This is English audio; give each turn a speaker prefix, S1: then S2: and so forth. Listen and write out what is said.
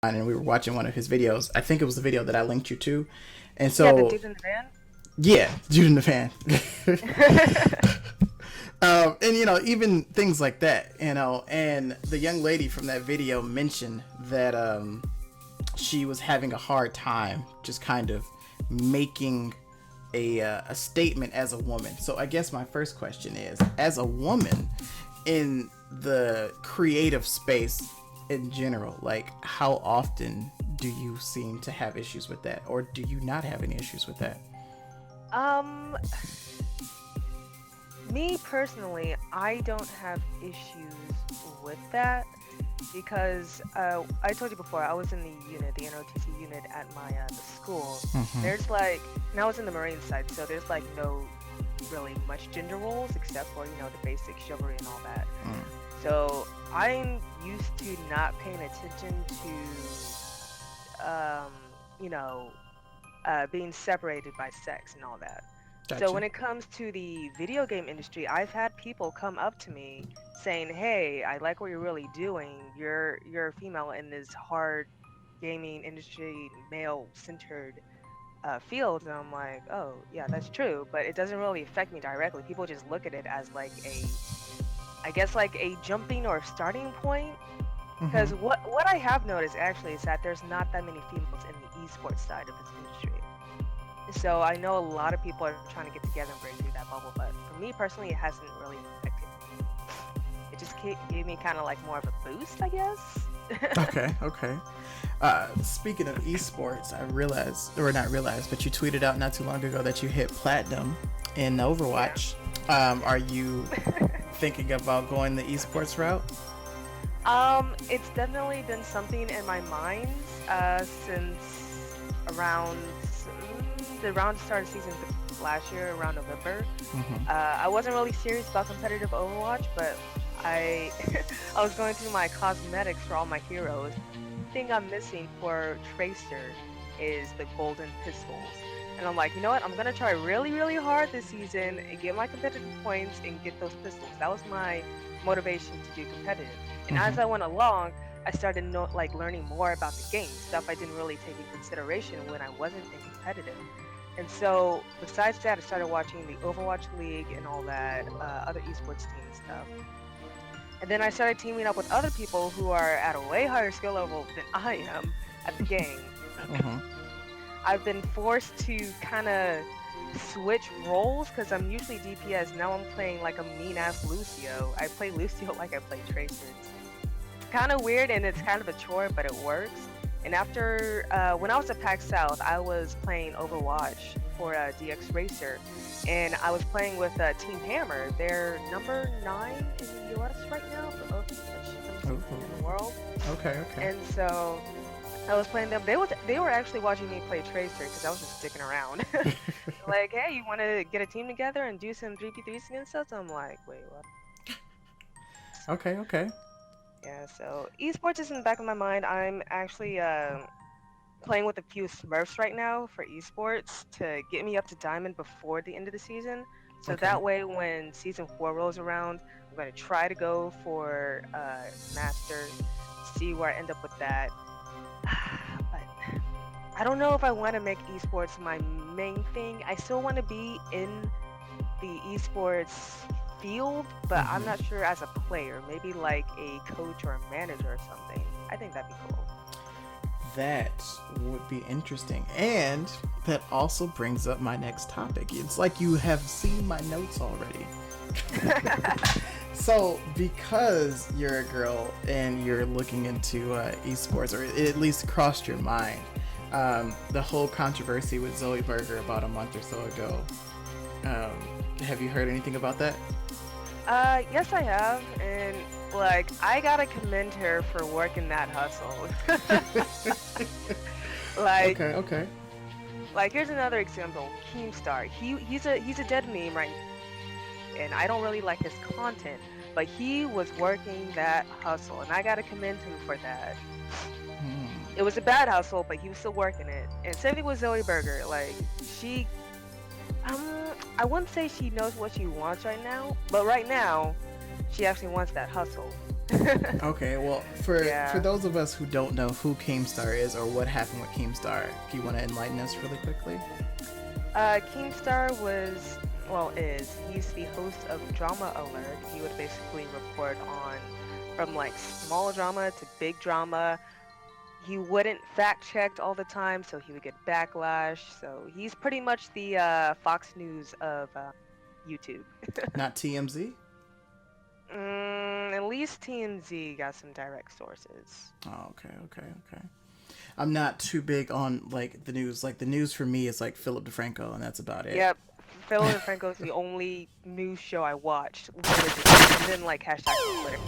S1: and we were watching one of his videos. I think it was the video that I linked you to. And
S2: Yeah, the
S1: so,
S2: dude in the van.
S1: yeah, Jude in the fan. And even things like that, and the young lady from that video mentioned that she was having a hard time just kind of making a statement as a woman. So I guess my first question is, as a woman in the creative space in general, like how often do you seem to have issues with that, or do you not have any issues with that?
S2: Um, Me personally, I don't have issues with that because I told you before I was in the unit, the NOTC unit at my the school.
S1: Mm-hmm.
S2: There's like, and I was in the Marine side, so there's like no really much gender roles except for the basic chivalry and all that.
S1: Mm.
S2: So I'm used to not paying attention to you know being separated by sex and all that. So
S1: Gotcha.
S2: when it comes to the video game industry, I've had people come up to me saying, "Hey, I like what you're really doing. You're a female in this hard gaming industry, male-centered field." And I'm like, "Oh, yeah, that's true, but it doesn't really affect me directly. People just look at it as like I guess like a jumping or starting point."
S1: Mm-hmm.
S2: Because what I have noticed actually is that there's not that many females in the esports side of this industry. So I know a lot of people are trying to get together and break through that bubble, but for me personally, it hasn't really affected me. It just gave me kind of like more of a boost, I guess.
S1: Okay, okay. Speaking of esports, I realized, or not realized, but you tweeted out not too long ago that you hit platinum in
S2: Yeah.
S1: Overwatch. Are you thinking about going the esports route?
S2: It's definitely been something in my mind since around the round started season last year, around November.
S1: Mm-hmm.
S2: I wasn't really serious about competitive Overwatch, but I I was going through my cosmetics for all my heroes. Thing I'm missing for Tracer is the golden pistols. And I'm like, you know what? I'm gonna try really, really hard this season and get my competitive points and get those pistols. That was my motivation to do competitive. And
S1: Mm-hmm.
S2: as I went along, I started like learning more about the game, stuff I didn't really take in consideration when I wasn't in competitive. And so, besides that, I started watching the Overwatch League and all that other esports team stuff. And then I started teaming up with other people who are at a way higher skill level than I am at the game.
S1: Mm-hmm.
S2: I've been forced to kind of switch roles because I'm usually DPS. Now I'm playing like a mean ass Lucio. I play Lucio like I play Tracer. It's kind of weird and it's kind of a chore, but it works. And after, when I was at PAX South, I was playing Overwatch for DX Racer, and I was playing with Team Hammer. They're number 9 in the US right now for Overwatch,
S1: Ooh.
S2: in the world.
S1: Okay, okay.
S2: And so I was playing them. They were actually watching me play Tracer because I was just sticking around. Like, hey, you want to get a team together and do some 3v3s against us? I'm like, wait, what?
S1: Okay, okay.
S2: Yeah, so esports is in the back of my mind. I'm actually playing with a few Smurfs right now for esports to get me up to diamond before the end of the season. So
S1: Okay.
S2: that way, when season 4 rolls around, I'm going to try to go for master, see where I end up with that. But I don't know if I want to make esports my main thing. I still want to be in the esports field, but I'm
S1: Mm-hmm.
S2: not sure as a player. Maybe like a coach or a manager or something. I think that'd be cool.
S1: That would be interesting. And that also brings up my next topic. It's like you have seen my notes already. So, because you're a girl and you're looking into esports, or it at least crossed your mind, the whole controversy with Zoe Berger about a month or so ago. Have you heard anything about that?
S2: Yes, I have, and like I gotta commend her for working that hustle. like,
S1: Okay, okay.
S2: here's another example. Keemstar. He's a dead meme right now, and I don't really like his content, but he was working that hustle, and I gotta commend him for that.
S1: Hmm.
S2: It was a bad hustle, but he was still working it. And same thing with Zoe Berger. Like she, um, I wouldn't say she knows what she wants right now, but right now, she actually wants that hustle.
S1: Okay, well, for
S2: Yeah.
S1: those of us who don't know who Keemstar is or what happened with Keemstar, do you want to enlighten us really quickly?
S2: Keemstar was, well, he's the host of Drama Alert. He would basically report on from like small drama to big drama. He wouldn't fact checked all the time, so he would get backlash. So he's pretty much the Fox News of YouTube.
S1: Not TMZ?
S2: At least TMZ got some direct sources.
S1: Oh, okay. I'm not too big on like the news. Like the news for me is like Philip DeFranco, and that's about it.
S2: Yep. Phil DeFranco is the only news show I watched. Literally. And then like hashtag Twitter.